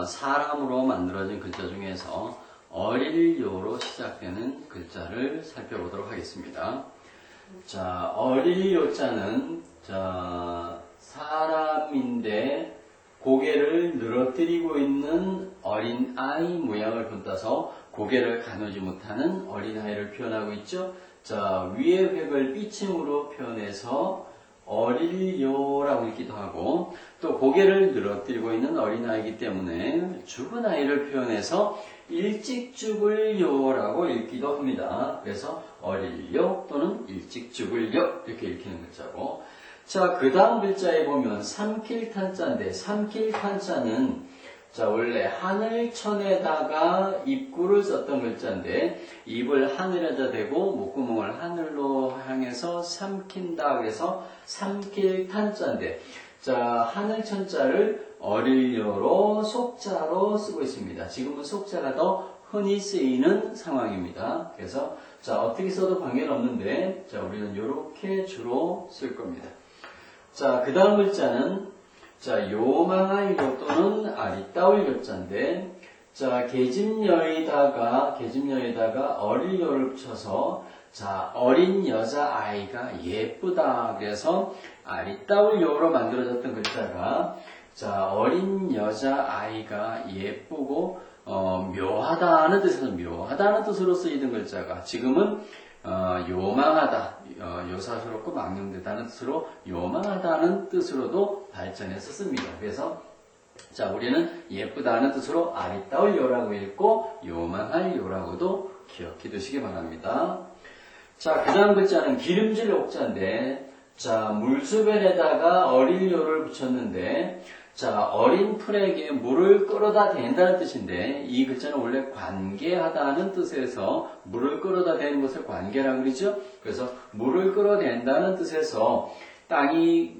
사람으로 만들어진 글자 중에서 어릴요로 시작되는 글자를 살펴보도록 하겠습니다. 자, 어릴요자는 사람인데 고개를 늘어뜨리고 있는 어린 아이 모양을 본따서 고개를 가누지 못하는 어린 아이를 표현하고 있죠. 자, 위의 획을 삐침으로 표현해서 어릴요라고 읽기도 하고, 또 고개를 늘어뜨리고 있는 어린아이이기 때문에 죽은 아이를 표현해서 일찍 죽을요라고 읽기도 합니다. 그래서 어릴요 또는 일찍 죽을요 이렇게 읽히는 글자고, 자, 그 다음 글자에 보면 삼킬탄자인데, 삼킬탄자는 자, 원래 하늘천에다가 입구를 썼던 글자인데, 입을 하늘에다 대고 목구멍을 하늘로 향해서 삼킨다. 그래서 삼킬탄자인데, 자, 하늘천자를 어릴요로 속자로 쓰고 있습니다. 지금은 속자가 더 흔히 쓰이는 상황입니다. 그래서 자, 어떻게 써도 관계는 없는데, 자, 우리는 이렇게 주로 쓸 겁니다. 자, 그 다음 글자는 자, 요망할 요 또는 아리따울 요자인데, 자, 계집여에다가 어릴요를 붙여서, 자, 어린 여자아이가 예쁘다. 그래서 아리따울 요로 만들어졌던 글자가, 자, 어린 여자아이가 예쁘고, 묘하다는 뜻으로 쓰이던 글자가 지금은 요망하다, 요사스럽고 망령되다는 뜻으로 요망하다는 뜻으로도 발전해서 씁니다. 그래서 자, 우리는 예쁘다는 뜻으로 아리따울 요라고 읽고 요망할 요라고도 기억해 두시기 바랍니다. 자, 그 다음 글자는 기름질 옥자인데, 자, 물수변에다가 어릴 요를 붙였는데, 자, 어린 풀에게 물을 끌어다 댄다는 뜻인데, 이 글자는 원래 관계하다는 뜻에서 물을 끌어다 대는 것을 관계라고 그러죠. 그래서 물을 끌어댄다는 뜻에서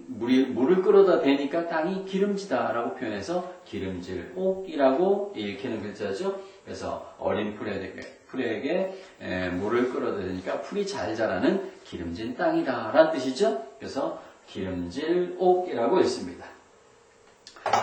물을 끌어다 대니까 땅이 기름지다라고 표현해서 기름질옥이라고 읽히는 글자죠. 그래서 어린 풀에게 물을 끌어다 대니까 풀이 잘 자라는 기름진 땅이다라는 뜻이죠. 그래서 기름질옥이라고 읽습니다.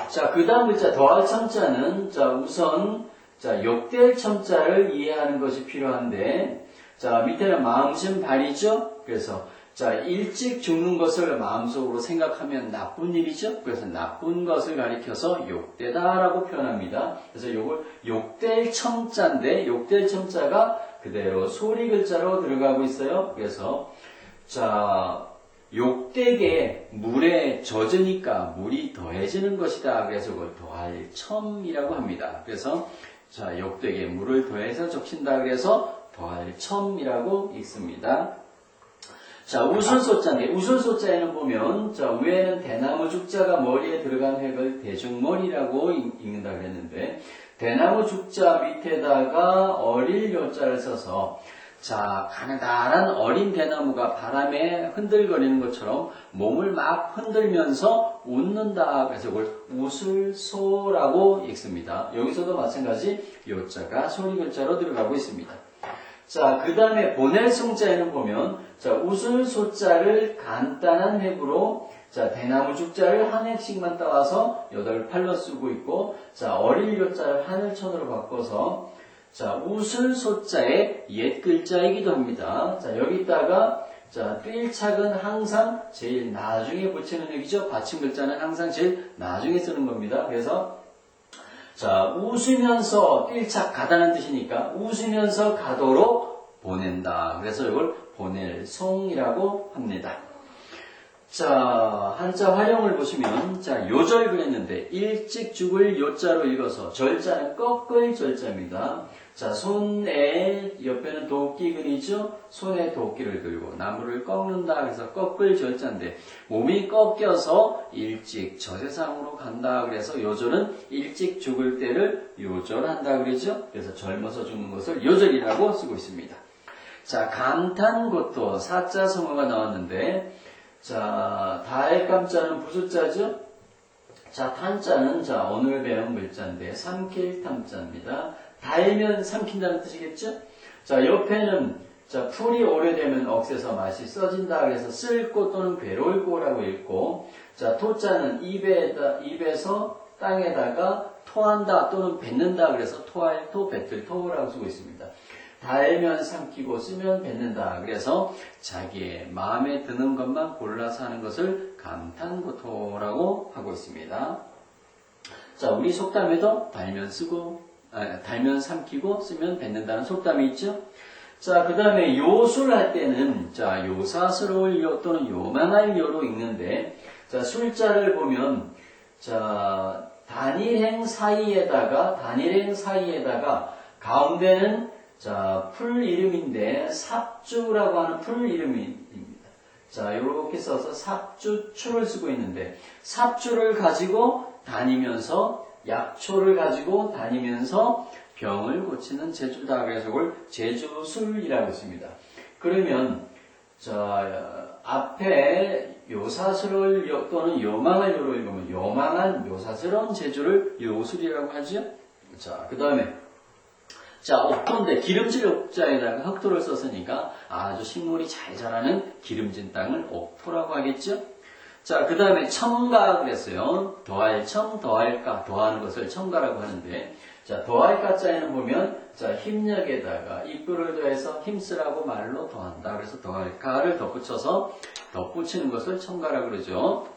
자, 그 다음 글자 더할 첨자는, 자, 우선, 자, 욕될 첨자를 이해하는 것이 필요한데, 자, 밑에는 마음심 발이죠? 그래서, 자, 일찍 죽는 것을 마음속으로 생각하면 나쁜 일이죠? 그래서 나쁜 것을 가리켜서 욕되다라고 표현합니다. 그래서 요걸 욕될 첨자인데, 욕될 첨자가 그대로 소리 글자로 들어가고 있어요. 그래서, 자, 욕되게 물에 젖으니까 물이 더해지는 것이다. 그래서 그걸 더할 첨이라고 합니다. 그래서 자, 욕되게 물을 더해서 적신다. 그래서 더할 첨이라고 읽습니다. 자, 우술소자인데, 우술소자에는 보면, 자, 위에는 대나무 죽자가 머리에 들어간 획을 대중머리라고 읽는다 그랬는데, 대나무 죽자 밑에다가 어릴 요자를 써서, 자, 가느다란 어린 대나무가 바람에 흔들거리는 것처럼 몸을 막 흔들면서 웃는다. 그래서 그걸 우술소라고 읽습니다. 여기서도 마찬가지 요자가 소리 글자로 들어가고 있습니다. 자, 그 다음에 보낼 송자에는 보면, 자, 우술소자를 간단한 획으로, 자, 대나무 죽자를 한 획씩만 따와서 8팔로 쓰고 있고, 자, 어릴 요자를 하늘천으로 바꿔서, 자, 우술소자의 옛 글자이기도 합니다. 자, 여기다가, 자, 삘착은 항상 제일 나중에 붙이는 획이죠. 받침 글자는 항상 제일 나중에 쓰는 겁니다. 그래서, 자, 웃으면서 삘착 가다는 뜻이니까 웃으면서 가도록 보낸다. 그래서 이걸 보낼 송이라고 합니다. 자, 한자 활용을 보시면, 자, 요절 그랬는데, 일찍 죽을 요자로 읽어서, 절자는 꺾을 절자입니다. 자, 손에, 옆에는 도끼 그리죠? 손에 도끼를 들고, 나무를 꺾는다. 그래서 꺾을 절자인데, 몸이 꺾여서 일찍 저 세상으로 간다. 그래서 요절은 일찍 죽을 때를 요절한다. 그러죠? 그래서 젊어서 죽는 것을 요절이라고 쓰고 있습니다. 자, 감탄것도 사자 성어가 나왔는데, 자, 다할감자는 부수자죠? 자, 탄자는 자, 오늘 배운 글자인데, 삼킬탐자입니다. 달면 삼킨다는 뜻이겠죠? 자, 옆에는 자, 풀이 오래되면 억세서 맛이 써진다. 그래서 쓸고 또는 괴로울고라고 읽고, 자, 토자는 입에서 땅에다가 토한다 또는 뱉는다 그래서 토할 토, 뱉을 토라고 쓰고 있습니다. 달면 삼키고 쓰면 뱉는다. 그래서 자기의 마음에 드는 것만 골라서 하는 것을 감탄고토라고 하고 있습니다. 자, 우리 속담에도 달면 삼키고 쓰면 뱉는다는 속담이 있죠. 자, 그 다음에 요술 할 때는, 자, 요사스러울 요 또는 요망할 요로 읽는데, 자, 술자를 보면, 자, 단일행 사이에다가, 가운데는, 자, 풀 이름인데, 삽주라고 하는 풀 이름입니다. 자, 이렇게 써서 삽주추를 쓰고 있는데, 삽주를 가지고 다니면서, 약초를 가지고 다니면서, 병을 고치는 제주다. 그래서 그걸 제주술이라고 했습니다. 그러면 자 앞에 요사스러울 요 또는 요망할 요로 읽으면 요망한 요사스러운 제주를 요술이라고 하죠. 자, 그 다음에 자 옥토인데 기름질 옥자에다가 흑토를 썼으니까 아주 식물이 잘 자라는 기름진 땅을 옥토라고 하겠죠. 자, 그 다음에 첨가 그랬어요. 더할 첨, 더할가, 더하는 것을 첨가라고 하는데, 자, 더할가 자에는 보면, 자, 힘력에다가 입구를 더해서 힘쓰라고 말로 더한다. 그래서 더할가를 덧붙여서 덧붙이는 것을 첨가라고 그러죠.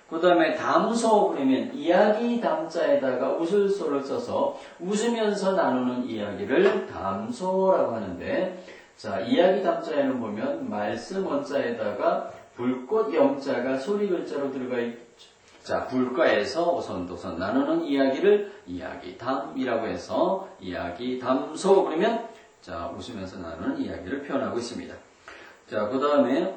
그 다음에 담소 그러면 이야기 담자에다가 웃을소를 써서 웃으면서 나누는 이야기를 담소라고 하는데, 자, 이야기 담자에는 보면 말씀 원자에다가 불꽃 영자가 소리 글자로 들어가 있죠. 자, 불가에서 오선도선 나누는 이야기를 이야기담이라고 해서 이야기담소 그러면 자, 웃으면서 나누는 이야기를 표현하고 있습니다. 자, 그 다음에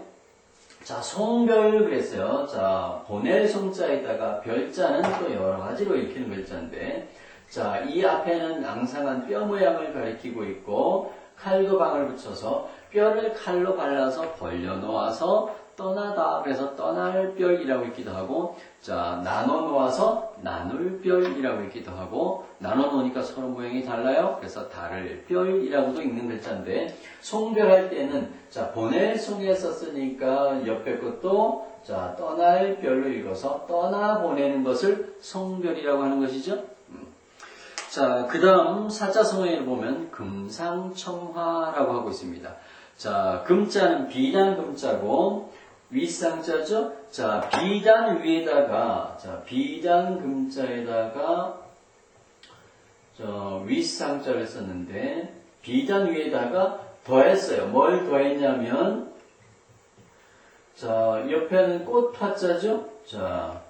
자, 송별 그랬어요. 자, 보낼 송자에다가 별자는 또 여러 가지로 읽히는 글자인데 자, 이 앞에는 앙상한 뼈 모양을 가리키고 있고 칼도 방을 붙여서 뼈를 칼로 발라서 벌려놓아서 떠나다 그래서 떠날별이라고 읽기도 하고 자 나눠놓아서 나눌별이라고 읽기도 하고 나눠놓으니까 서로 모양이 달라요. 그래서 다를별이라고도 읽는 글자인데 송별할 때는 자 보낼 송에 썼으니까 옆에 것도 자 떠날별로 읽어서 떠나보내는 것을 송별이라고 하는 것이죠. 자, 그 다음 사자성어를 보면 금상첨화라고 하고 있습니다. 자, 금자는 비단 금자고 윗상자죠. 자, 비단 위에다가 비단 금자에다가 윗상자를 썼는데 비단 위에다가 더했어요. 뭘 더했냐면 자, 옆에는 꽃화자죠. 자,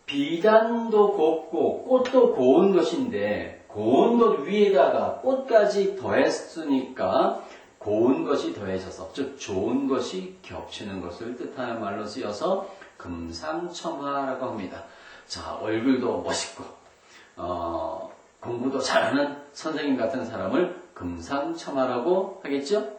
비단도 곱고 꽃도 고운 것인데 고운 것 위에다가 꽃까지 더했으니까 고운 것이 더해져서 즉 좋은 것이 겹치는 것을 뜻하는 말로 쓰여서 금상첨화라고 합니다. 자, 얼굴도 멋있고 공부도 잘하는 선생님 같은 사람을 금상첨화라고 하겠죠?